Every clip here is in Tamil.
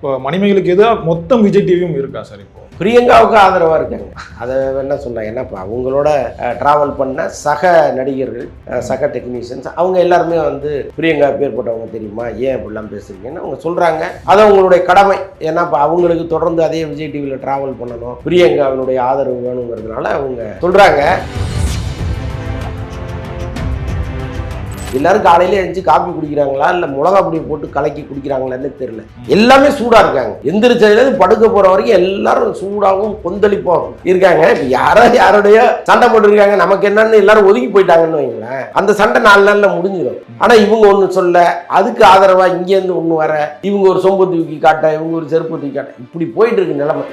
இப்போ மணிமேகலுக்கு எதிராக மொத்தம் விஜய் டிவியும் இருக்கா சார்? இப்போ பிரியங்காவுக்கு ஆதரவாக இருக்காங்க. அதை என்ன சொன்னாங்க, ஏன்னா இப்போ அவங்களோட ட்ராவல் பண்ண சக நடிகர்கள், சக டெக்னீஷியன்ஸ், அவங்க எல்லாருமே வந்து பிரியங்கா பேர்பட்டவங்க தெரியுமா, ஏன் இப்படிலாம் பேசுறீங்கன்னு அவங்க சொல்கிறாங்க. அது அவங்களுடைய கடமை. ஏன்னா இப்போ அவங்களுக்கு தொடர்ந்து அதே விஜய் டிவியில் ட்ராவல் பண்ணணும், பிரியங்காவினுடைய ஆதரவு வேணுங்கிறதுனால அவங்க சொல்கிறாங்க. எல்லாரும் காலையில எழுந்து காப்பி குடிக்கிறாங்களா இல்லை மிளகா பொடியை போட்டு கலக்கி குடிக்கிறாங்களான்னு தெரியல. எல்லாமே சூடா இருக்காங்க. எந்திரிச்சதுலேருந்து படுக்க போற வரைக்கும் எல்லாரும் சூடாகவும் கொந்தளிப்பாகவும் இருக்காங்க. இப்போ யாருடைய சண்டை போட்டுருக்காங்க, நமக்கு என்னன்னு எல்லாரும் ஒதுக்கி போயிட்டாங்கன்னு வைங்களேன். அந்த சண்டை 4 நாள்ல முடிஞ்சிடும். ஆனா இவங்க ஒன்று சொல்ல, அதுக்கு ஆதரவா இங்கேருந்து ஒன்று வர, இவங்க ஒரு சொம்பு தூக்கி காட்ட, இவங்க ஒரு செருப்பு தூக்கி காட்ட, இப்படி போயிட்டு இருக்கு நிலைமை.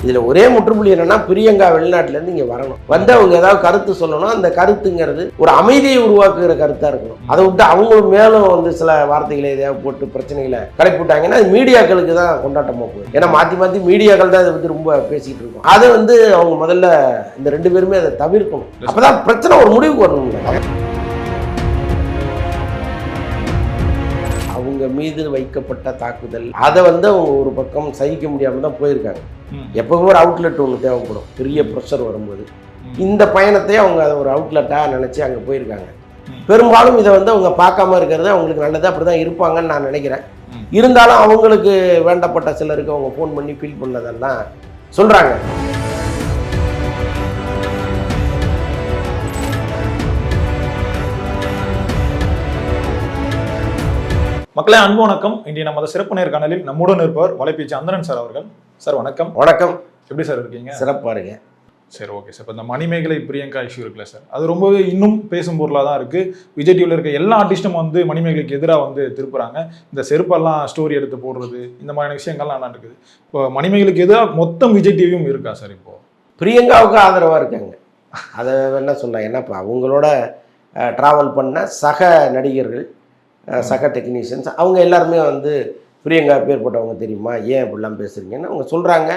இதில் ஒரே முற்றுப்புள்ளி என்னன்னா, பிரியங்கா வெளிநாட்டிலேருந்து இங்கே வரணும், வந்து அவங்க ஏதாவது கருத்து சொல்லணும். அந்த கருத்துங்கிறது ஒரு அமைதியை உருவாக்குகிற கருத்தாக இருக்கணும். அதை விட்டு அவங்களும் மேலும் வந்து சில வார்த்தைகளை எதையாவது போட்டு பிரச்சனைகளை கடைப்பிட்டாங்கன்னா அது மீடியாக்களுக்கு தான் கொண்டாட்டமாக போகுது. ஏன்னா மாற்றி மாற்றி மீடியாக்கள் தான் இதை பற்றி ரொம்ப பேசிகிட்டு இருக்கோம். அதை வந்து அவங்க முதல்ல இந்த 2 பேருமே அதை தவிர்க்கணும். அப்போ தான் பிரச்சனை ஒரு முடிவுக்கு வரணும்ல. அவங்க மீது வைக்கப்பட்ட தாக்குதல், அதை வந்து அவங்க ஒரு பக்கம் சகிக்க முடியாமல் தான் போயிருக்காங்க. எப்பவுமே ஒரு அவுட்லெட் ஒன்று தேவைப்படும் பெரிய ப்ரெஷர் வரும்போது. இந்த பயணத்தை அவங்க அதை ஒரு அவுட்லெட்டாக நினச்சி அங்கே போயிருக்காங்க. பெரும்பாலும் இதை வந்து அவங்க பார்க்காம இருக்கிறது அவங்களுக்கு நல்லது. அப்படி தான் இருப்பாங்கன்னு நான் நினைக்கிறேன். இருந்தாலும் அவங்களுக்கு வேண்டப்பட்ட சிலருக்கு அவங்க ஃபோன் பண்ணி ஃபீல் பண்ணதெல்லாம் சொல்கிறாங்க. மக்களே, அன்பு வணக்கம். இன்றைய நம்ம சிறப்பு நேர்காணலில் நம்முடன் இருப்பவர் வலைப்பேச்சு அந்தரன் சார் அவர்கள். சார் வணக்கம். வணக்கம். எப்படி சார் இருக்கீங்க? சிறப்பாக இருங்க. சரி, ஓகே சார். இப்போ இந்த மணிமேகலை பிரியங்கா இஷ்யூ இருக்குல்ல சார், அது ரொம்பவே இன்னும் பேசும் பொருளாக தான் இருக்குது. விஜய் டிவியில் இருக்க எல்லா ஆர்டிஸ்டும் வந்து மணிமேகலைக்கு எதிராக வந்து திருப்புறாங்க. இந்த செருப்பெல்லாம் ஸ்டோரி எடுத்து போடுறது, இந்த மாதிரியான விஷயங்கள்லாம் நடக்குது. இப்போ மணிமேகலுக்கு எதிராக மொத்தம் விஜய் டிவியும் இருக்கா சார்? இப்போ பிரியங்காவுக்கு ஆதரவாக இருக்காங்க. அதை என்ன சொன்னாங்க, ஏன்னா இப்போ அவங்களோட ட்ராவல் பண்ண சக நடிகர்கள், சக டெக்னீஷியன்ஸ், அவங்க எல்லாருமே வந்து பிரியங்கா பேர்பட்டவங்க தெரியுமா, ஏன் இப்படிலாம் பேசுறீங்கன்னு அவங்க சொல்கிறாங்க.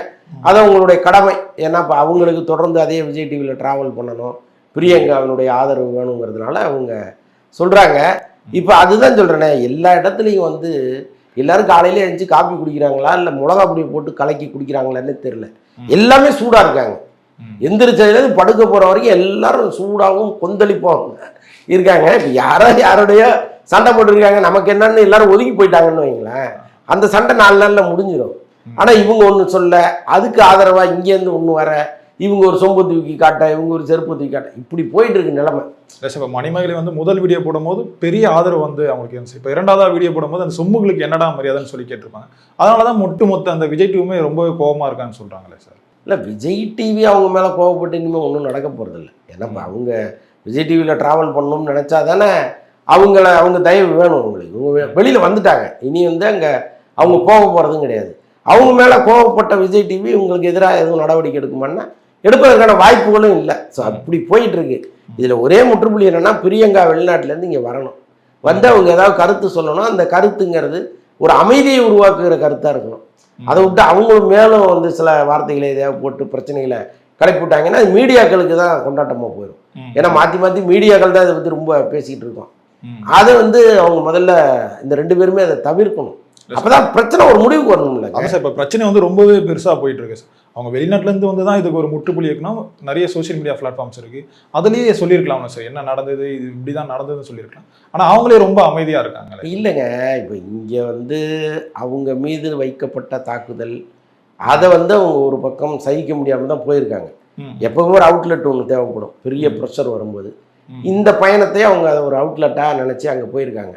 அது அவங்களுடைய கடமை. ஏன்னா இப்போ அவங்களுக்கு தொடர்ந்து அதே விஜய் டிவியில் ட்ராவல் பண்ணணும், பிரியங்காவினுடைய ஆதரவு வேணுங்கிறதுனால அவங்க சொல்கிறாங்க. இப்போ அதுதான் சொல்கிறேனே, எல்லா இடத்துலையும் வந்து எல்லாரும் காலையில எழுந்து காப்பி குடிக்கிறாங்களா இல்லை மிளகா பொடியை போட்டு கலக்கி குடிக்கிறாங்களான்னு தெரியல. எல்லாமே சூடாக இருக்காங்க. எந்திரிச்சதுலேருந்து படுக்க போகிற வரைக்கும் எல்லாரும் சூடாகவும் கொந்தளிப்பாகவும் இருக்காங்க. இப்போ யாருடைய சண்டை போட்டுருக்காங்க, நமக்கு என்னன்னு எல்லாரும் ஒதுக்கி போயிட்டாங்கன்னு வைங்களேன். அந்த சண்டை 4 நாள்ல முடிஞ்சிடும். ஆனால் இவங்க ஒன்று சொல்ல, அதுக்கு ஆதரவாக இங்கேருந்து ஒன்று வர, இவங்க ஒரு சொம்பு தூக்கி காட்ட, இவங்க ஒரு செருப்பு தூக்கி காட்ட, இப்படி போயிட்டு இருக்கு நிலைமை. இப்போ மணிமேகலை வந்து முதல் வீடியோ போடும்போது பெரிய ஆதரவு வந்து அவங்களுக்கு இருந்துச்சு. இப்போ 2வது வீடியோ போடும்போது அந்த சொம்புகளுக்கு என்னடா மரியாதைன்னு சொல்லி கேட்டிருப்பாங்க. அதனால தான் மொத்த அந்த விஜய் டிவியுமே ரொம்பவே கோபமாக இருக்கான்னு சொல்கிறாங்களே சார். இல்லை, விஜய் டிவி அவங்க மேலே கோவப்பட்டு இனிமேல் ஒன்றும் நடக்க போகிறதில்ல. ஏன்னா அவங்க விஜய் டிவியில் ட்ராவல் பண்ணணும்னு நினச்சா தானே அவங்க தயவு வேணும். அவங்களுக்கு இவங்க வெளியில் வந்துட்டாங்க, இனி வந்து அங்கே அவங்க போக போகிறதும் கிடையாது. அவங்க மேலே கோவப்பட்ட விஜய் டிவி உங்களுக்கு எதிராக எதுவும் நடவடிக்கை எடுக்குமான்னா எடுப்பதற்கான வாய்ப்புகளும் இல்லை. ஸோ அப்படி போயிட்டு இருக்கு. இதில் ஒரே முற்றுப்புள்ளி என்னன்னா, பிரியங்கா வெளிநாட்டிலேருந்து இங்கே வரணும், வந்து அவங்க ஏதாவது கருத்து சொல்லணும். அந்த கருத்துங்கிறது ஒரு அமைதியை உருவாக்குகிற கருத்தாக இருக்கணும். அதை விட்டு அவங்களும் மேலும் வந்து சில வார்த்தைகளை எதையாவது போட்டு பிரச்சனைகளை கடைப்பிட்டாங்கன்னா அது மீடியாக்களுக்கு தான் கொண்டாட்டமாக போயிடும். ஏன்னா மாற்றி மாற்றி மீடியாக்கள் தான் இதை பற்றி ரொம்ப பேசிக்கிட்டு இருக்கோம். அதை வந்து அவங்க முதல்ல இந்த 2 பேருமே அதை தவிர்க்கணும். அப்பதான் பிரச்சனை ஒரு முடிவுக்கு வரணும்ல. சார், இப்போ பிரச்சனை வந்து ரொம்பவே பெருசாக போயிட்டு இருக்கு சார். அவங்க வெளிநாட்டிலேருந்து வந்து தான் இதுக்கு ஒரு முற்றுப்புள்ளி இருக்கணும். நிறைய சோஷியல் மீடியா பிளாட்ஃபார்ம்ஸ் இருக்கு, அதுலேயே சொல்லியிருக்கலாம் சார் என்ன நடந்தது, இது இப்படி தான் நடந்ததுன்னு சொல்லியிருக்கலாம். ஆனால் அவங்களே ரொம்ப அமைதியாக இருக்காங்க. இல்லைங்க, இப்போ இங்கே வந்து அவங்க மீது வைக்கப்பட்ட தாக்குதல், அதை வந்து அவங்க ஒரு பக்கம் சகிக்க முடியாமல் தான் போயிருக்காங்க. எப்பவுமே ஒரு அவுட்லெட் ஒன்று தேவைப்படும் பெரிய ப்ரெஷர் வரும்போது. இந்த பயணத்தை அவங்க அதை ஒரு அவுட்லெட்டாக நினச்சி அங்கே போயிருக்காங்க.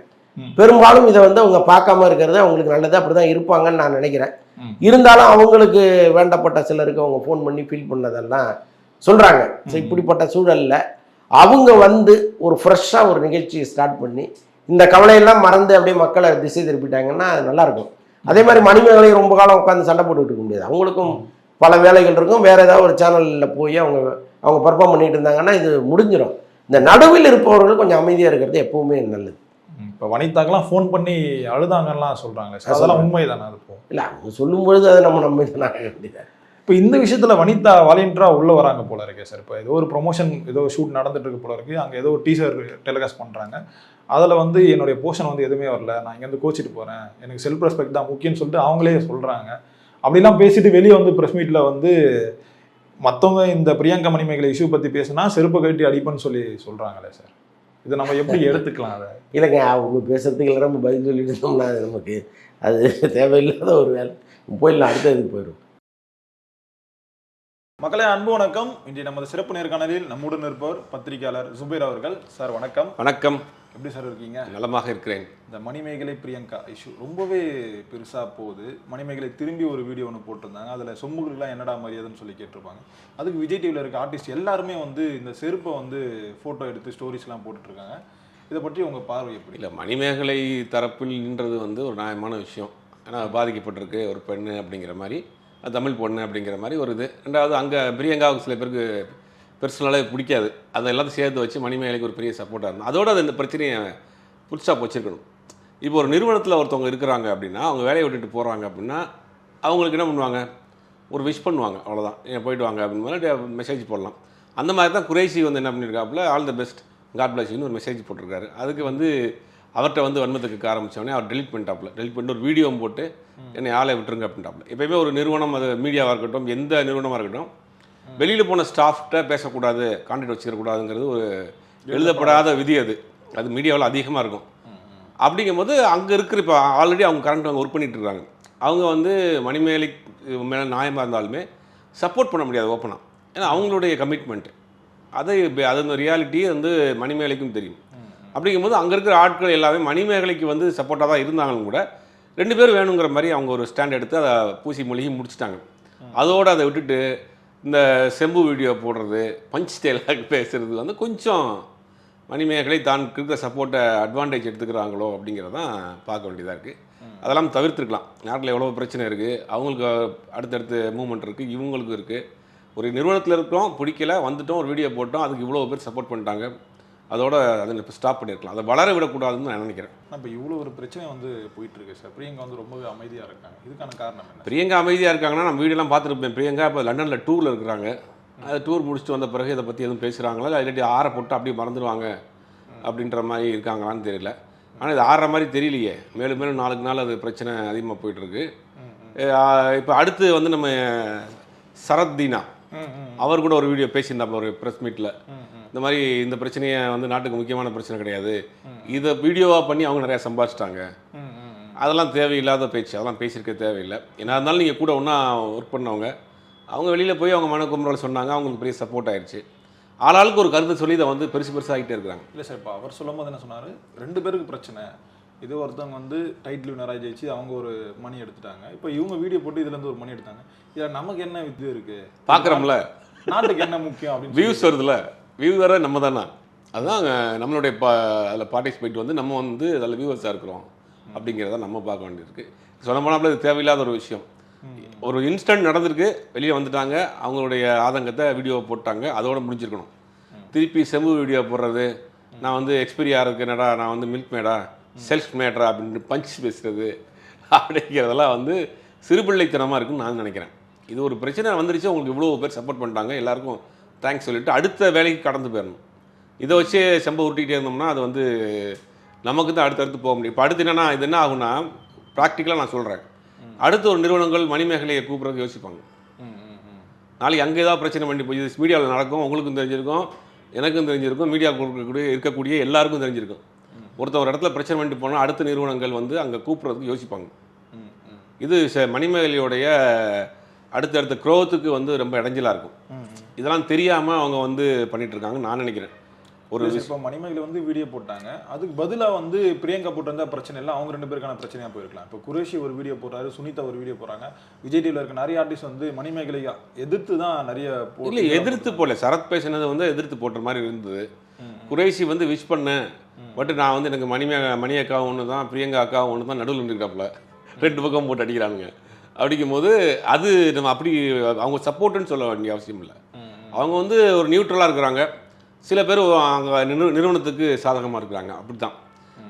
பெரும்பாலும் இதை வந்து அவங்க பார்க்காம இருக்கிறது அவங்களுக்கு நல்லது. அப்படி தான் இருப்பாங்கன்னு நான் நினைக்கிறேன். இருந்தாலும் அவங்களுக்கு வேண்டப்பட்ட சிலருக்கு அவங்க ஃபோன் பண்ணி ஃபீல் பண்ணதெல்லாம் சொல்கிறாங்க. ஸோ இப்படிப்பட்ட சூழலில் அவங்க வந்து ஒரு ஃப்ரெஷ்ஷாக ஒரு நிகழ்ச்சியை ஸ்டார்ட் பண்ணி இந்த கவலையெல்லாம் மறந்து அப்படியே மக்களை திசை திருப்பிட்டாங்கன்னா அது நல்லாயிருக்கும். அதே மாதிரி மணிமேகலையும் ரொம்ப காலம் உட்காந்து சண்டை போட்டுக்கிட்டு இருக்க முடியாது. அவங்களுக்கும் பல வேலைகள் இருக்கும். வேறு ஏதாவது ஒரு சேனலில் போய் அவங்க பர்ஃபார்ம் பண்ணிட்டு இருந்தாங்கன்னா இது முடிஞ்சிடும். இந்த நடுவில் இருப்பவர்கள் கொஞ்சம் அமைதியாக இருக்கிறது எப்பவுமே நல்லது. இப்போ வனிதாக்கெல்லாம் ஃபோன் பண்ணி அழுதாங்கலாம் சொல்கிறாங்க. அதெல்லாம் உண்மை தானே? அது இல்லை, அவங்க சொல்லும்பொழுது அதை நம்ம நம்பி தான் வேண்டியது. இப்போ இந்த விஷயத்துல வனிதா வாலண்டியரா உள்ள வராங்க போல இருக்கே சார். இப்போ ஏதோ ஒரு ப்ரொமோஷன் ஏதோ ஷூட் நடந்துட்டு இருக்கு போல இருக்கு, அங்க ஏதோ டீசர் டெலிகாஸ்ட் பண்றாங்க. அதுல வந்து என்னுடைய போர்ஷன் வந்து எதுவுமே வரல, நான் இங்க இருந்து கோச்சிட்டு போறேன், எனக்கு செல்ஃப் ரெஸ்பெக்ட் தான் முக்கியம்னு சொல்லிட்டு அவங்களே சொல்றாங்க. அப்படிலாம் பேசிட்டு வெளியே வந்து பிரஸ் மீட்ல வந்து மற்றவங்க இந்த பிரியங்கா மணிமேகலை இஷ்யூ பத்தி பேசினா செருப்பை கட்டி அடிப்பேன்னு சொல்றாங்களே சார். இதை நம்ம எப்படி எடுத்துக்கலாம் அதை? இல்லைங்க, அவங்க பேசுறதுக்கு இல்லை நம்ம பதில் சொல்லிட்டு இருந்தோம்னா அது நமக்கு அது தேவையில்லாத ஒரு வேலை. போயிடலாம், அடுத்த இதுக்கு போயிடும். மக்களே, அன்பு வணக்கம். இன்றைய நமது சிறப்பு நேர்காணலில் நம்முடன் இருப்பவர் பத்திரிகையாளர் சுபைர் அவர்கள். சார் வணக்கம். வணக்கம். எப்படி சார் இருக்கீங்க? நலமாக இருக்கிறேன். இந்த மணிமேகலை பிரியங்கா இஷ்யூ ரொம்பவே பெருசா போகுது. மணிமேகலை திரும்பி ஒரு வீடியோ ஒன்று போட்டிருந்தாங்க, அதுல சொம்புகளுக்குலாம் என்னடா மரியாதைன்னு சொல்லி கேட்டிருப்பாங்க. அதுக்கு விஜய் டிவியில் இருக்க ஆர்டிஸ்ட் எல்லாருமே வந்து இந்த செருப்பை வந்து ஃபோட்டோ எடுத்து ஸ்டோரிஸ்லாம் போட்டுட்டு இருக்காங்க. இதை பற்றி உங்க பார்வை எப்படி? இல்லை, மணிமேகலை தரப்பில் நின்றது வந்து ஒரு நியாயமான விஷயம். ஏன்னா பாதிக்கப்பட்டிருக்கு ஒரு பெண்ணு அப்படிங்கிற மாதிரி, தமிழ் பொண்ணு அப்படிங்கிற மாதிரி ஒரு இது. ரெண்டாவது அங்கே பிரியங்காவுக்கு சில பேருக்கு பெர்சனலாகவே பிடிக்காது, அதை எல்லாத்தையும் சேர்த்து வச்சு மணிமேகலைக்கு ஒரு பெரிய சப்போர்ட்டாக இருந்தது. அதோடு அது இந்த பிரச்சனையை ஃபுல் ஸ்டாப் வச்சுருக்கணும். இப்போ ஒரு நிறுவனத்தில் ஒருத்தவங்க இருக்கிறாங்க அப்படின்னா, அவங்க வேலையை விட்டுட்டு போகிறாங்க அப்படின்னா அவங்களுக்கு என்ன பண்ணுவாங்க, ஒரு விஷ் பண்ணுவாங்க, அவ்வளோதான், ஏன் போயிட்டு வாங்க அப்படின்னு மாதிரி மெசேஜ் போடலாம். அந்த மாதிரி தான் குறைஷி வந்து என்ன பண்ணியிருக்காப்புல, all the best God bless யூன்னு ஒரு மெசேஜ் போட்டிருக்காரு. அதுக்கு வந்து அவர்கிட்ட வந்து வன்மத்துக்கு ஆரம்பித்தோடனே அவர் டெலிட் பண்ணிட்டு ஒரு வீடியோவும் போட்டு என்னை ஆளை விட்டுருங்க அப்படின்ட்டாப்புல. எப்போயுமே ஒரு நிறுவனம், அது மீடியாவாக இருக்கட்டும், எந்த நிறுவனமாக இருக்கட்டும், வெளியில் போன ஸ்டாஃப்கிட்ட பேசக்கூடாது, கான்டாக்ட் வச்சுக்கக்கூடாதுங்கிறது ஒரு எழுதப்படாத விதி. அது மீடியாவில் அதிகமாக இருக்கும். அப்படிங்கும்போது அங்கே இருக்கிற இப்போ ஆல்ரெடி அவங்க கரண்ட் அவங்க ஒர்க் பண்ணிட்டு இருக்காங்க. அவங்க வந்து மணிமேகலை மேலே நியாயமாக இருந்தாலுமே சப்போர்ட் பண்ண முடியாது ஓப்பனாக. ஏன்னா அவங்களுடைய கமிட்மெண்ட்டு அது அந்த ரியாலிட்டி வந்து மணிமேகலைக்கும் தெரியும். அப்படிங்கும்போது அங்கே இருக்கிற ஆட்கள் எல்லாமே மணிமேகலைக்கு வந்து சப்போர்ட்டாக தான் இருந்தாங்களும் கூட 2 பேரும் வேணுங்கிற மாதிரி அவங்க ஒரு ஸ்டாண்ட் எடுத்து அதை பூசி மொழிகி முடிச்சிட்டாங்க. அதோடு அதை விட்டுட்டு இந்த செம்பு வீடியோ போடுறது, பஞ்ச் ஸ்டைலாக பேசுகிறது வந்து கொஞ்சம் மணிமேகலை தான் இருக்கிற சப்போர்ட்டை அட்வான்டேஜ் எடுத்துக்கிறாங்களோ அப்படிங்கிறதான் பார்க்க வேண்டியதாக இருக்குது. அதெல்லாம் தவிர்த்துருக்கலாம். நாட்டில் எவ்வளோ பிரச்சனை இருக்குது, அவங்களுக்கு அடுத்தடுத்து மூவ்மெண்ட் இருக்குது, இவங்களுக்கும் இருக்குது. ஒரு நிறுவனத்தில் இருக்கிறோம், பிடிக்கல, வந்துட்டோம், ஒரு வீடியோ போட்டோம், அதுக்கு இவ்வளோ பேர் சப்போர்ட் பண்ணிட்டாங்க, அதோட அதை இப்போ ஸ்டாப் பண்ணியிருக்கலாம். அதை வளர விடக்கூடாதுன்னு நான் நினைக்கிறேன். இப்போ இவ்வளோ ஒரு பிரச்சனை வந்து போயிட்டு இருக்கு சார். பிரியங்கா வந்து ரொம்பவே அமைதியாக இருக்காங்க, இதுக்கான காரணம் என்ன? பிரியங்கா அமைதியாக இருக்காங்கன்னா நம்ம வீடியோலாம் பார்த்துருப்பேன். பிரியங்கா இப்போ லண்டனில் டூரில் இருக்கிறாங்க. அது டூர் முடிச்சுட்டு வந்த பிறகு இதை பற்றி எதுவும் பேசுகிறாங்களா, இல்லாட்டி ஆற போட்டு அப்படியே மறந்துடுவாங்க அப்படின்ற மாதிரி இருக்காங்களான்னு தெரியல. ஆனால் இது ஆடுற மாதிரி தெரியலையே. மேலும் மேலும் நாளுக்கு நாள் அது பிரச்சனை அதிகமாக போயிட்டுருக்கு. இப்போ அடுத்து வந்து நம்ம சரத்தீனா அவர் கூட ஒரு வீடியோ பேசியிருந்தாப்புல ஒரு ப்ரெஸ் மீட்டில். இந்த மாதிரி இந்த பிரச்சனையை வந்து நாட்டுக்கு முக்கியமான பிரச்சனை கிடையாது, இதை வீடியோவாக பண்ணி அவங்க நிறையா சம்பாதிச்சிட்டாங்க, அதெல்லாம் தேவையில்லாத பேச்சு, அதெல்லாம் பேசியிருக்க தேவையில்லை. ஏன்னா இருந்தாலும் நீங்கள் கூட ஒன்றா ஒர்க் பண்ணவங்க, அவங்க வெளியில் போய் அவங்க மனக்குமுறல் சொன்னாங்க, அவங்களுக்கு பெரிய சப்போர்ட் ஆயிடுச்சு. ஆளாளுக்கு ஒரு கருத்தை சொல்லி இதை வந்து பெருசாகிட்டே இருக்கிறாங்க. இல்லை சார், இப்போ அவர் சொல்லும் போது என்ன சொன்னார், 2 பேருக்கு பிரச்சனை. இது ஒருத்தவங்க வந்து டைட்டில் வினராக ஜெயிச்சு அவங்க ஒரு மணி எடுத்துட்டாங்க, இப்போ இவங்க வீடியோ போட்டு இதுலேருந்து ஒரு மணி எடுத்தாங்க, இதில் நமக்கு என்ன இது இருக்குது, பார்க்குறோம்ல, நாட்டுக்கு என்ன முக்கியம் அப்படின்னு வியூஸ் வருதுல்ல, வியூ வர நம்ம தானே, அதுதான் நம்மளுடைய அதில் பார்ட்டிசிபேட் வந்து நம்ம வந்து அதில் வியூவர்ஸாக இருக்கிறோம் அப்படிங்கிறத நம்ம பார்க்க வேண்டியிருக்கு. சொன்ன போனாப்புல இது தேவையில்லாத ஒரு விஷயம். ஒரு இன்ஸ்டன்ட் நடந்திருக்கு, வெளியே வந்துட்டாங்க, அவங்களுடைய ஆதங்கத்தை வீடியோ போட்டாங்க, அதோடு முடிஞ்சிருக்கணும். திருப்பி செம்பு வீடியோ போடுறது, நான் வந்து எக்ஸ்பீரியா இருக்கேனடா, நான் வந்து மில்க் மேடா, செல்ஃப் மேடரா அப்படின்னு பஞ்ச் பேசுறது அப்படிங்கிறதெல்லாம் வந்து சிறுபிள்ளைத்தனமாக இருக்குன்னு நான் நினைக்கிறேன். இது ஒரு பிரச்சனை வந்துருச்சு, உங்களுக்கு இவ்வளோ பேர் சப்போர்ட் பண்ணிட்டாங்க, எல்லாருக்கும் தேங்க்ஸ் சொல்லிவிட்டு அடுத்த வேலைக்கு கடந்து போயிடணும். இதை வச்சு செம்பை உருட்டிகிட்டே இருந்தோம்னா அது வந்து நமக்கு தான் அடுத்தடுத்து போக முடியும். இப்போ அடுத்து என்னன்னா, இது என்ன ஆகுனா, ப்ராக்டிக்கலாக நான் சொல்கிறேன், அடுத்த ஒரு நிறுவனங்கள் மணிமேகலையை கூப்பிட்றதுக்கு யோசிப்பாங்க. நாளைக்கு அங்கே ஏதாவது பிரச்சனை பண்ணி போய் இது மீடியாவில் நடக்கும், உங்களுக்கும் தெரிஞ்சிருக்கும், எனக்கும் தெரிஞ்சிருக்கும், மீடியா இருக்கக்கூடிய எல்லாருக்கும் தெரிஞ்சிருக்கும். ஒருத்தர் ஒரு இடத்துல பிரச்சனை பண்ணிட்டு போனால் அடுத்த நிறுவனங்கள் வந்து அங்கே கூப்பிட்றதுக்கு யோசிப்பாங்க. இது மணிமேகலையோடைய அடுத்தடுத்த க்ரோத்துக்கு வந்து ரொம்ப இடைஞ்சலாக இருக்கும். இதெல்லாம் தெரியாமல் அவங்க வந்து பண்ணிட்டு இருக்காங்க நான் நினைக்கிறேன். ஒரு இப்போ மணிமேகலை வந்து வீடியோ போட்டாங்க, அதுக்கு பதிலாக வந்து பிரியங்கா போட்டிருந்தா பிரச்சனை இல்லை, அவங்க 2 பேருக்கான பிரச்சனையாக போயிருக்கலாம். இப்போ குரேஷி ஒரு வீடியோ போடுறாரு, சுனிதா ஒரு வீடியோ போடுறாங்க, விஜய் டிவியில் இருக்க நிறைய ஆர்டிஸ்ட் வந்து மணிமேகலை எதிர்த்து தான் நிறைய இல்லை எதிர்த்து போடல. சரத் பேசினது வந்து எதிர்த்து போட்டுற மாதிரி இருந்தது. குரேஷி வந்து விஷ் பண்ணேன், பட் நான் வந்து எனக்கு மணி அக்காவும் ஒன்று தான், பிரியங்கா அக்காவும் ஒன்று தான், நடுவில் இருக்காப்புல 2 பக்கம் போட்டு அடிக்கிறானுங்க. அப்படிங்கும்போது அது நம்ம அப்படி அவங்க சப்போர்ட்டுன்னு சொல்ல வேண்டிய அவசியம் இல்லை. அவங்க வந்து ஒரு நியூட்ரலாக இருக்கிறாங்க, சில பேர் அங்கே நிறுவனத்துக்கு சாதகமாக இருக்கிறாங்க, அப்படி தான்.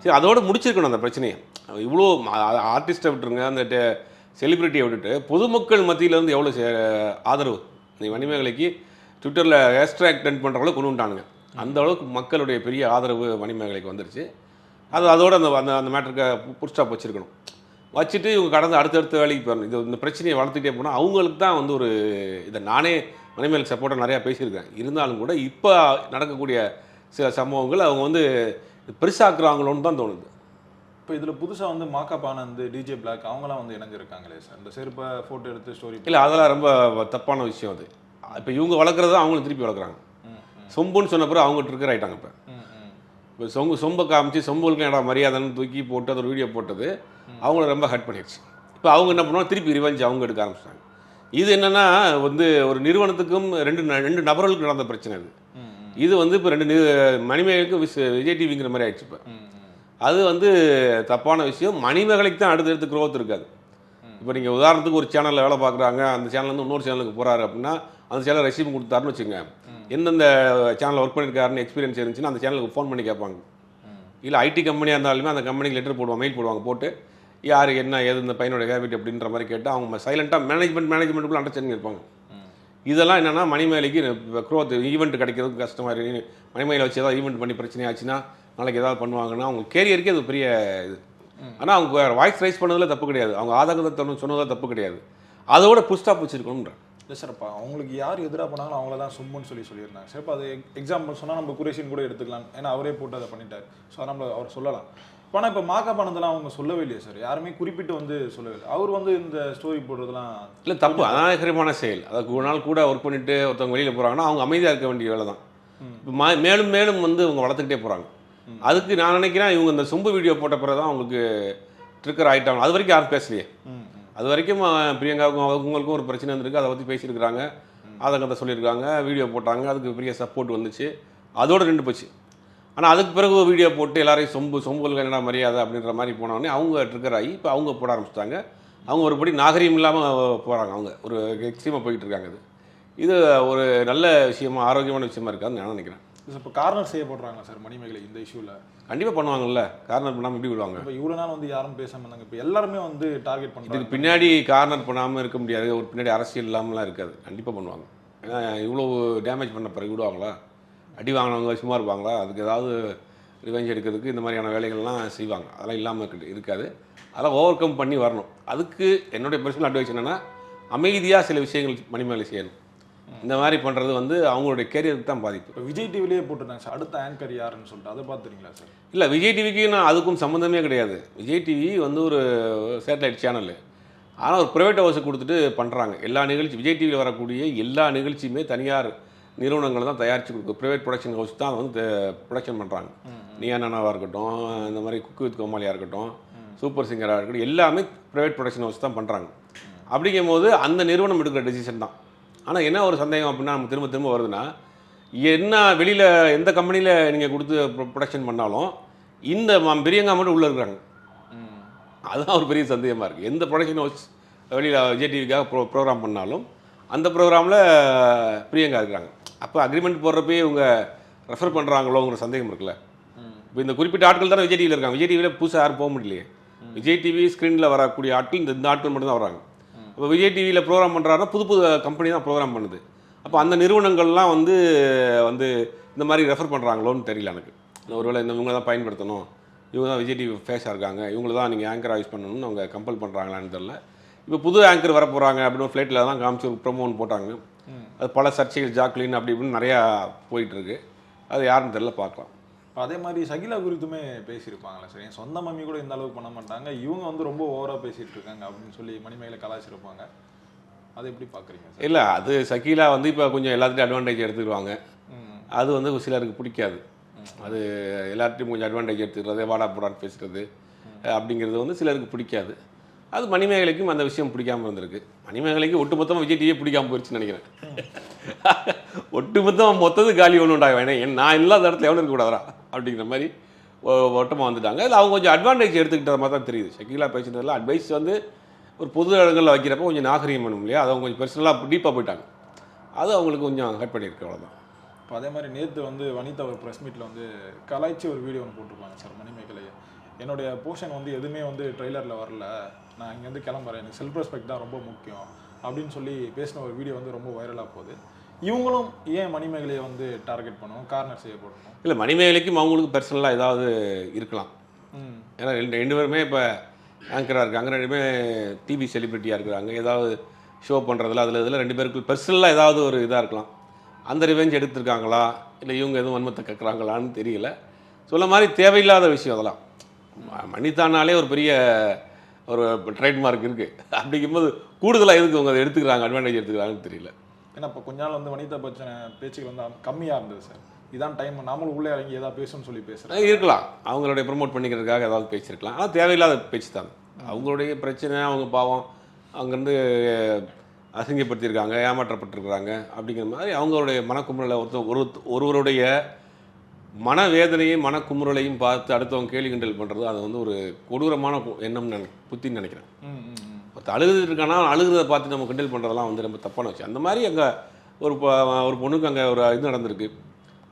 சரி, அதோடு முடிச்சிருக்கணும் அந்த பிரச்சனையை. இவ்வளோ ஆர்டிஸ்ட்டை விட்டுருங்க, அந்த செலிபிரிட்டியை விட்டுட்டு பொதுமக்கள் மத்தியிலேருந்து எவ்வளோ ஆதரவு நீ மணிமேகலைக்கு ட்விட்டரில் ஹேஷ்டேக் ட்ரெண்ட் பண்ணுற அளவுக்கு கொண்டு வந்துட்டானுங்க. அந்த அளவுக்கு மக்களுடைய பெரிய ஆதரவு மணிமேகலைக்கு வந்துருச்சு. அதோட அந்த அந்த அந்த மேட்டருக்கு புல் ஸ்டாப் வச்சுருக்கணும். வச்சுட்டு இவங்க கடந்து அடுத்தடுத்த வேலைக்கு போகணும். இந்த பிரச்சனையை வளர்த்துக்கிட்டே போனால் அவங்களுக்கு தான் வந்து ஒரு இதை நானே மணிமேகலை சப்போர்ட்டாக நிறையா பேசியிருக்கேன். இருந்தாலும் கூட இப்போ நடக்கக்கூடிய சில சம்பவங்கள் அவங்க வந்து பெருசாக்குறாங்களோன்னு தான் தோணுது. இப்போ இதில் புதுசாக வந்து மாக்காப் ஆனந்த், டிஜே பிளாக் அவங்களாம் வந்து இணைஞ்சிருக்காங்களே சார், இந்த செருப்பை ஃபோட்டோ எடுத்து ஸ்டோரி. இல்லை, அதெல்லாம் ரொம்ப தப்பான விஷயம் அது. இப்போ இவங்க வளர்க்குறது அவங்களும் திருப்பி வளர்க்குறாங்க. சொம்புன்னு சொன்ன பிறகு அவங்க ட்ரிக்கர் ஆகிட்டாங்க. இப்போ சொம்பை காமிச்சு சொம்புகளுக்கு என்னடா மரியாதைன்னு தூக்கி போட்டு அது ஒரு வீடியோ போட்டது அவங்கள ரொம்ப ஹர்ட் பண்ணிடுச்சு. இப்போ அவங்க என்ன பண்ணுவாங்க, திருப்பி ரிவெஞ்ச் அவங்க எடுக்க ஆரம்பிச்சிட்டாங்க. இது என்னென்னா வந்து ஒரு நிறுவனத்துக்கும் ரெண்டு நபர்களுக்கு நடந்த பிரச்சனை இது. இது வந்து இப்போ மணிமேகலுக்கு விஜய் டிவிங்கிற மாதிரி ஆயிடுச்சு. இப்போ அது வந்து தப்பான விஷயம். மணிமேகலைக்கு தான் அடுத்தடுத்து க்ரோத் இருக்காது. இப்போ நீங்கள் உதாரணத்துக்கு ஒரு சேனலில் வேலை பார்க்குறாங்க, அந்த சேனல்லேருந்து இன்னொரு சேனலுக்கு போகிறாரு அப்படின்னா அந்த சேனல் ரெசியூம் கொடுத்தாருன்னு வச்சுங்க, எந்தெந்த சேனலில் ஒர்க் பண்ணியிருக்காருன்னு எக்ஸ்பீரியன்ஸ் இருந்துச்சுன்னா அந்த சேனலுக்கு ஃபோன் பண்ணி கேட்பாங்க. இல்லை ஐடி கம்பெனியாக இருந்தாலுமே அந்த கம்பெனிக்கு லெட்டர் போடுவாங்க, மெயில் போடுவாங்க, போட்டு யார் என்ன ஏது இந்த பையனோட ஹேபிட் அப்படின்ற மாதிரி கேட்டு அவங்க சைலண்ட்டாக மேனேஜ்மெண்ட்டுக்குள்ள அண்டர்ஸ்டாண்டிங் இருப்பாங்க. இதெல்லாம் என்னென்னா மணிமேலைக்கு க்ரோத் ஈவெண்ட் கிடைக்கிறதுக்கு கஷ்டமாக இருக்குது. மணிமேலை வச்சு ஏதாவது ஈவெண்ட் பண்ணி பிரச்சனை ஆச்சுன்னா நாளைக்கு ஏதாவது பண்ணுவாங்கன்னா அவங்க கேரியருக்கே அது பெரிய இது. ஆனால் அவங்க வாய்ஸ் ரைஸ் பண்ணதில் தப்பு கிடையாது, அவங்க ஆதங்கத்தை சொன்னதில் தப்பு கிடையாது. அதோட புல் ஸ்டாப் வச்சுருக்கணுன்ற. இல்லை சார், இப்போ அவங்களுக்கு யார் எதிராக பண்ணாங்களோ அவங்கள தான் சும்முன்னு சொல்லியிருந்தாங்க சார். இப்போ அது எக்ஸாம்பிள் சொன்னால் நம்ம குரேஷின் கூட எடுத்துக்கலாம், ஏன்னா அவரே போட்டு அதை பண்ணிட்டார். ஸோ நம்ம அவர் சொல்லலாம். ஆனால் இப்போ மாக்காப் ஆனந்தெல்லாம் அவங்க சொல்லவே இல்லையே சார், யாருமே குறிப்பிட்டு வந்து சொல்லவே இல்லை. அவர் வந்து இந்த ஸ்டோரி போடுறதுலாம் இல்லை தப்பு, அநாகரிகமான செயல். அதுக்கு ஒரு நாள் கூட ஒர்க் பண்ணிவிட்டு ஒருத்தவங்க வெளியில் போகிறாங்கன்னா அவங்க அமைதியாக இருக்க வேண்டிய வேலை தான். இப்போ மேலும் மேலும் வந்து அவங்க வளர்த்துக்கிட்டே போகிறாங்க. அதுக்கு நான் நினைக்கிறேன் இவங்க இந்த சொம்பு வீடியோ போட்ட பிறகு தான் அவங்களுக்கு ட்ரிக்கர் ஆகிட்டாங்க. அது வரைக்கும் யாரும் பேசலையே. அது வரைக்கும் பிரியங்காவுக்கும் அவங்களுக்கும் ஒரு பிரச்சனை இருந்திருக்கு, அதை பற்றி பேசியிருக்கிறாங்க, அதை சொல்லியிருக்காங்க, வீடியோ போட்டாங்க, அதுக்கு பெரிய சப்போர்ட் வந்துச்சு, அதோடு நின்று போச்சு. ஆனால் அதுக்கு பிறகு வீடியோ போட்டு எல்லாரையும் சொம்புகளுக்கு என்னடா மரியாதை அப்படின்ற மாதிரி போனோடனே அவங்க ட்ரிக்கர் ஆகி இப்போ அவங்க போட ஆரம்பிச்சிட்டாங்க. அவங்க ஒருபடி நாகரீகம் இல்லாமல் போகிறாங்க, அவங்க ஒரு எக்ஸ்ட்ரீமாக போய்கிட்டு இருக்காங்க. இது ஒரு நல்ல விஷயமா ஆரோக்கியமான விஷயமா இருக்காதுன்னு நான் நினைக்கிறேன். இப்போ கார்னர் செய்யப்படுறாங்க சார் மணிமேகலை இந்த இஷ்யூவில். கண்டிப்பாக பண்ணுவாங்கல்ல, கார்னர் பண்ணாமல் எப்படி விடுவாங்க? இப்போ இவ்வளோ நாள் வந்து யாரும் பேசாமல் இருந்தாங்க, இப்போ எல்லாருமே வந்து டார்கெட் பண்ணுறாங்க. இதுக்கு பின்னாடி கார்னர் பண்ணாமல் இருக்க முடியாது, ஒரு பின்னாடி அரசியல் இல்லாமலாம் இருக்காது, கண்டிப்பாக பண்ணுவாங்க. ஏன்னா இவ்வளோ டேமேஜ் பண்ண பிறகு விடுவாங்களா? அடி வாங்கினவங்க சும்மா இருப்பாங்களா? அதுக்கு ஏதாவது ரிவெஞ்ச் எடுக்கிறதுக்கு இந்த மாதிரியான வேலைகள்லாம் செய்வாங்க. அதெல்லாம் இல்லாமல் இருக்காது. அதெல்லாம் ஓவர் கம் பண்ணி வரணும். அதுக்கு என்னுடைய பர்சனல் அட்வைஸ் என்னென்னா, அமைதியாக சில விஷயங்கள் மணிமேகலை செய்யணும். இந்த மாதிரி பண்ணுறது வந்து அவங்களுடைய கேரியருக்கு தான் பாதிப்பு. இப்போ விஜய் டிவிலேயே போட்டுருந்தாங்க சார், அடுத்த ஆங்கர் யாருன்னு சொல்லிட்டு, அதை பார்த்துறீங்களா சார்? இல்லை, விஜய் டிவிக்கு நான் அதுக்கும் சம்மந்தமே கிடையாது. விஜய் டிவி வந்து ஒரு சேட்டலைட் சேனலு, ஆனால் ஒரு ப்ரைவேட் ஹவுஸை கொடுத்துட்டு பண்ணுறாங்க எல்லா நிகழ்ச்சி. விஜய் டிவியில் வரக்கூடிய எல்லா நிகழ்ச்சியுமே தனியார் நிறுவனங்கள் தான் தயாரித்து கொடுக்கும். ப்ரைவேட் ப்ரொடக்ஷன் ஹவுஸ் தான் வந்து ப்ரொடக்ஷன் பண்ணுறாங்க. நீயா நானாவாக இருக்கட்டும், இந்த மாதிரி குக்கு வித் கோமாளியாக இருக்கட்டும், சூப்பர் சிங்கராக இருக்கட்டும், எல்லாமே ப்ரைவேட் ப்ரொடக்ஷன் ஹவுஸ் தான் பண்ணுறாங்க. அப்படிங்கும் போது அந்த நிறுவனம் எடுக்கிற டெசிஷன் தான். ஆனால் என்ன ஒரு சந்தேகம் அப்படின்னா நம்ம திரும்ப திரும்ப வருதுன்னா, என்ன வெளியில் எந்த கம்பெனியில் நீங்கள் கொடுத்து ப்ரொடக்ஷன் பண்ணாலும் இந்த பிரியங்கா மட்டும் உள்ளே இருக்கிறாங்க. அதுதான் ஒரு பெரிய சந்தேகமாக இருக்குது. எந்த ப்ரொடக்ஷன் ஹவுஸ் வெளியில் விஜய் டிவிக்காக ப்ரோக்ராம் பண்ணாலும் அந்த ப்ரோக்ராமில் பிரியங்கா இருக்கிறாங்க. அப்போ அக்ரிமெண்ட் போடுறப்பே இவங்க ரெஃபர் பண்ணுறாங்களோங்கிற சந்தேகம் இருக்குல்ல. இப்போ இந்த குறிப்பிட்ட ஆட்கள் தானே விஜய் டிவியில் இருக்காங்க. விஜய் டிவியில் புதுசாக யாரும் போக முடியலையே. விஜய் டிவி ஸ்க்ரீனில் வரக்கூடிய ஆட்கள் இந்த ஆட்கள் மட்டும் தான் வராங்க. இப்போ விஜய் டிவியில் ப்ரோக்ராம் பண்ணுறாருன்னா புது புது கம்பெனி தான் ப்ரோக்ராம் பண்ணுது. அப்போ அந்த நிறுவனங்கள்லாம் வந்து இந்த மாதிரி ரெஃபர் பண்ணுறாங்களோன்னு தெரியல எனக்கு. ஒருவேளை இவங்க தான் பயன்படுத்தணும், இவங்க தான் விஜய் டிவி ஃபேஸாக இருக்காங்க, இவங்க தான் நீங்கள் ஆங்கராக யூஸ் பண்ணணும்னு அவங்க கம்பல் பண்ணுறாங்களான்னு தெரியல. இப்போ புது ஆங்கர் வர போகிறாங்க அப்படின்னு ஃப்ளைட்டில் தான் காமிச்சு ப்ரொமோன்னு போட்டாங்க. அது பல சர்ச்சைகள், ஜாக்லின் அப்படி இப்படின்னு நிறையா போயிட்டுருக்கு. அது யாருன்னு தெரியல, பார்க்கலாம். அதே மாதிரி சகிலா குறித்துமே பேசியிருப்பாங்களே சார், என் சொந்த மம்மி கூட இந்த அளவுக்கு பண்ண மாட்டாங்க, இவங்க வந்து ரொம்ப ஓவராக பேசிகிட்டு இருக்காங்க அப்படின்னு சொல்லி மணிமேகலை கலாச்சிருப்பாங்க. அதை எப்படி பார்க்குறீங்க சார்? இல்லை, அது சகிலா வந்து இப்போ கொஞ்சம் எல்லாத்துட்டும் அட்வான்டேஜ் எடுத்துக்கிடுவாங்க. அது வந்து சிலருக்கு பிடிக்காது. அது எல்லாத்தையும் கொஞ்சம் அட்வான்டேஜ் எடுத்துக்கிறது, வாடா போடான்னு பேசுகிறது அப்படிங்கிறது வந்து சிலருக்கு பிடிக்காது. அது மணிமேகலைக்கும் அந்த விஷயம் பிடிக்காமல் இருந்திருக்கு. மணிமேகலைக்கு ஒட்டுமொத்தமாக விஜய் டிவியே பிடிக்காமல் போயிடுச்சுன்னு நினைக்கிறேன். ஒட்டுமொத்தமாக மொத்தது காலி ஒன்று உண்டாக நான் இல்லாத இடத்துல எவ்வளோ இருக்கக்கூடாதா அப்படிங்கிற மாதிரி ஒட்டமாக வந்துட்டாங்க. இல்லை, அவங்க கொஞ்சம் அட்வான்டேஜ் எடுத்துக்கிட்ட மாதிரி தான் தெரியுது. ஷக்கீலா பேசுனதில் அட்வைஸ் வந்து ஒரு பொது இடங்களில் வைக்கிறப்ப கொஞ்சம் நாகரீகம் பண்ணும் இல்லையா, அது அவங்க கொஞ்சம் பர்சனலாக டீப்பாக போயிட்டாங்க. அது அவங்களுக்கு கொஞ்சம் ஹர்ட் பண்ணியிருக்கு, அவ்வளோதான். இப்போ அதே மாதிரி நேற்று வந்து வனிதா ஒரு ப்ரெஸ் மீட்டில் வந்து கலாய்ச்சி ஒரு வீடியோ ஒன்று போட்டிருப்பாங்க சார் மணிமேகலையை. என்னுடைய போர்ஷன் வந்து எதுவுமே வந்து ட்ரெய்லரில் வரல, நான் இங்கேருந்து கிளம்புறேன், எனக்கு செல்ஃப் ரெஸ்பெக்ட் தான் ரொம்ப முக்கியம் அப்படின்னு சொல்லி பேசின ஒரு வீடியோ வந்து ரொம்ப வைரலாக போகுது. இவங்களும் ஏன் மணிமேகலையை வந்து டார்கெட் பண்ணுவோம், கார்னர் செய்யப்படணும்? இல்லை, மணிமேகலைக்கும் அவங்களுக்கு பர்சனலாக ஏதாவது இருக்கலாம். ஏன்னா ரெண்டு பேருமே இப்போ ஆங்கராக இருக்காங்க, ரெண்டு பேருமே டிவி செலிபிரிட்டியாக இருக்கிறாங்க. ஏதாவது ஷோ பண்ணுறதுல இதில் ரெண்டு பேருக்கு பர்சனலாக ஏதாவது ஒரு இதாக இருக்கலாம். அந்த ரிவெஞ்ச் எடுத்திருக்காங்களா, இல்லை இவங்க எதுவும் வன்மத்தை கேட்குறாங்களான்னு தெரியல. சொல்ல மாதிரி தேவையில்லாத விஷயம் அதெல்லாம். மணித்தானாலே ஒரு பெரிய ஒரு ட்ரேட்மார்க் இருக்குது. அப்படிங்கும்போது கூடுதலாக எதுக்கு அவங்க அதை எடுத்துக்கிறாங்க, அட்வான்டேஜ் எடுத்துக்கிறாங்கன்னு தெரியல. ஏன்னா இப்போ கொஞ்ச நாள் வந்து வனிதா பச்சனை பேச்சுகள் வந்து கம்மியாக இருந்தது சார். இதான் டைம், நாமளும் உள்ளே இறங்கி ஏதாவது பேசணும்னு சொல்லி பேசுகிறேன். இருக்கலாம், அவங்களுடைய ப்ரொமோட் பண்ணிக்கிறதுக்காக ஏதாவது பேசியிருக்கலாம். ஆனால் தேவையில்லாத பேச்சு தான். அவங்களுடைய பிரச்சனை, அவங்க பாவம் அங்கேருந்து அசிங்கப்படுத்தியிருக்காங்க, ஏமாற்றப்பட்டிருக்கிறாங்க. அப்படிங்கிற மாதிரி அவங்களுடைய மனக்குமுறலை ஒருவருடைய மனவேதனையும் மனக்குமுறலையும் பார்த்து அடுத்தவங்க கேலி கிண்டல் பண்ணுறது, அது வந்து ஒரு கொடூரமான எண்ணம் புத்தின்னு நினைக்கிறேன். அழுகுது இருக்கானா, அழுகுறதை பார்த்து நம்ம கிண்டல் பண்ணுறதெல்லாம் வந்து ரொம்ப தப்பான விஷயம். அந்த மாதிரி அங்கே ஒரு பொண்ணுக்கு அங்கே ஒரு இது நடந்திருக்கு.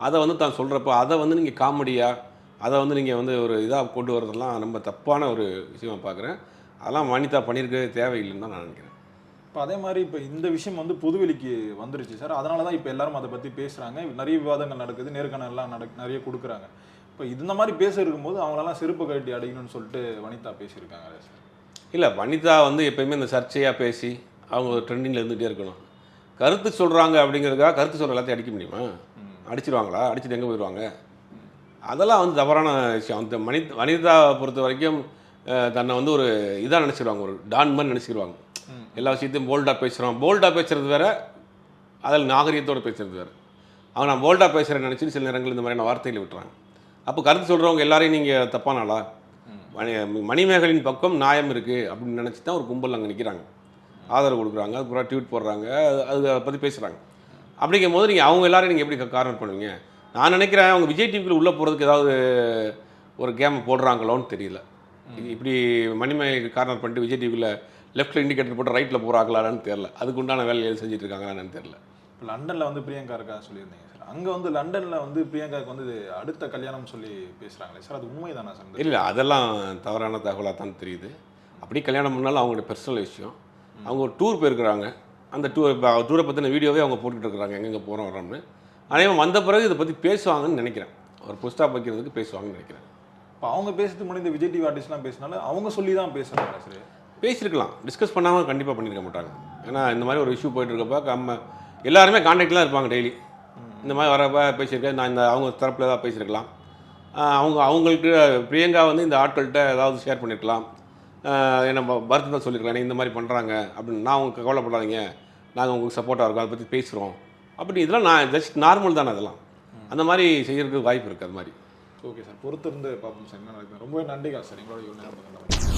அதை வந்து தான் சொல்கிறப்ப அதை வந்து நீங்கள் காமெடியாக, அதை வந்து நீங்கள் வந்து ஒரு இதாக கொண்டு வரதெல்லாம் ரொம்ப தப்பான ஒரு விஷயமாக பார்க்குறேன். அதெல்லாம் வனிதா பண்ணியிருக்கவே தேவையில்லைன்னு தான் நான் நினைக்கிறேன். இப்போ அதே மாதிரி இப்போ இந்த விஷயம் வந்து பொதுவெளிக்கு வந்துருச்சு சார். அதனால தான் இப்போ எல்லாரும் அதை பற்றி பேசுகிறாங்க, நிறைய விவாதங்கள் நடக்குது, நேர்காணல்லாம் நிறைய கொடுக்குறாங்க. இப்போ இந்த மாதிரி பேச இருக்கும்போது அவங்களெல்லாம் செருப்பு கட்டி அடிக்கணும்னு சொல்லிட்டு வனிதா பேசியிருக்காங்க சார். இல்லை, வனிதா வந்து எப்பயுமே இந்த சர்ச்சையாக பேசி அவங்க ட்ரெண்டிங்கில் இருந்துகிட்டே இருக்கணும். கருத்து சொல்கிறாங்க அப்படிங்கிறதுக்காக கருத்து சொல்கிற எல்லாத்தையும் அடிக்க முடியுமா? அடிச்சிருவாங்களா? அடிச்சுட்டு எங்கே போயிடுவாங்க? அதெல்லாம் வந்து தவறான விஷயம். அந்த வனிதாவை பொறுத்த வரைக்கும் தன்னை வந்து ஒரு இதாக நினச்சிடுவாங்க, ஒரு டான் மாதிரி நினச்சிடுவாங்க. எல்லா விஷயத்தையும் போல்டாக பேசுகிறோம். போல்டாக பேசுகிறது வேறு, அதில் நாகரிகத்தோடு பேசுகிறது வேறு. அவங்க நான் போல்டாக பேசுகிறேன்னு நினச்சிட்டு சில நேரங்கள் இந்த மாதிரியான வார்த்தைகளை விட்டுறாங்க. அப்போ கருத்து சொல்கிறவங்க எல்லாரையும் நீங்கள் தப்பானாளா? மணிமேகலின் பக்கம் நியாயம் இருக்குது அப்படின்னு நினச்சி தான் ஒரு கும்பல் அங்கே நிற்கிறாங்க, ஆதரவு கொடுக்குறாங்க, அதுக்கப்புறம் ட்வீட் போடுறாங்க, அதை பற்றி பேசுகிறாங்க. அப்படிங்கும் போது நீங்கள் அவங்க எல்லாரையும் நீங்கள் எப்படி கார்னர் பண்ணுவீங்க? நான் நினைக்கிறேன் அவங்க விஜய் டிவிக்குள்ள உள்ளே போகிறதுக்கு ஏதாவது ஒரு கேம் போடுறாங்களோன்னு தெரியல. இப்படி மணிமேகலை கார்னர் பண்ணிட்டு விஜய் டிவியில் லெஃப்ட்டில் இண்டிகேட்டர் போட்டு ரைட்டில் போகிறாங்களான்னு தெரியல. அதுக்கு உண்டான வேலையை செஞ்சுட்டு இருக்காங்களான்னு தெரியல. இப்போ லண்டனில் வந்து பிரியங்கா இருக்கா சொல்லியிருந்தீங்க சார். அங்கே வந்து லண்டனில் வந்து பிரியங்காவுக்கு வந்து அடுத்த கல்யாணம் சொல்லி பேசுகிறாங்களே சார், அது உண்மை தானே சார்? இல்லை, அதெல்லாம் தவறான தகவலாக தான் தெரியுது. அப்படி கல்யாணம் பண்ணாலும் அவங்களுடைய பர்சனல் விஷயம். அவங்க ஒரு டூர் போயிருக்கிறாங்க, அந்த டூரை பற்றின வீடியோவே அவங்க போட்டுக்கிட்டு இருக்கிறாங்க, எங்கெங்கே போகிறோம் வரோம்னு. ஆனால் வந்த பிறகு இதை பற்றி பேசுவாங்கன்னு நினைக்கிறேன், ஒரு புஸ்டாப் வைக்கிறதுக்கு பேசுவாங்கன்னு நினைக்கிறேன். இப்போ அவங்க பேசுறதுக்கு முன்னாடி இந்த விஜய் டிவி ஆர்டிஸ்ட்லாம் பேசினாலும் அவங்க சொல்லி தான் பேசுகிறாங்க சார். பேசியிருக்கலாம், டிஸ்கஸ் பண்ணாமல் கண்டிப்பாக பண்ணியிருக்க மாட்டாங்க. ஏன்னா இந்த மாதிரி ஒரு இஷ்யூ போயிட்டு இருக்கப்போ எல்லாருமே கான்டாக்டில் தான் இருப்பாங்க டெய்லி. இந்த மாதிரி வரப்போ பேசியிருக்கேன், நான் இந்த அவங்க தரப்பில் தான் பேசியிருக்கலாம். அவங்களுக்கு பிரியங்கா வந்து இந்த ஆட்கள்கிட்ட ஏதாவது ஷேர் பண்ணியிருக்கலாம், என்ன வருத்தம் தான் சொல்லியிருக்கலாம், இந்த மாதிரி பண்ணுறாங்க அப்படின்னு. நான் அவங்க கவலைப்படாதீங்க, நாங்கள் உங்களுக்கு சப்போர்ட்டாக இருக்கோம், அதை பற்றி பேசுகிறோம் அப்படி. இதெல்லாம் நான் ஜஸ்ட் நார்மல் தானே, அதெல்லாம் அந்த மாதிரி செய்கிறதுக்கு வாய்ப்பு இருக்குது. அது மாதிரி ஓகே சார், பொறுத்து இருந்து பார்ப்போம் சார் என்ன நடக்குது. ரொம்பவே நன்றிக்கா சார் எங்களோட நேரம்.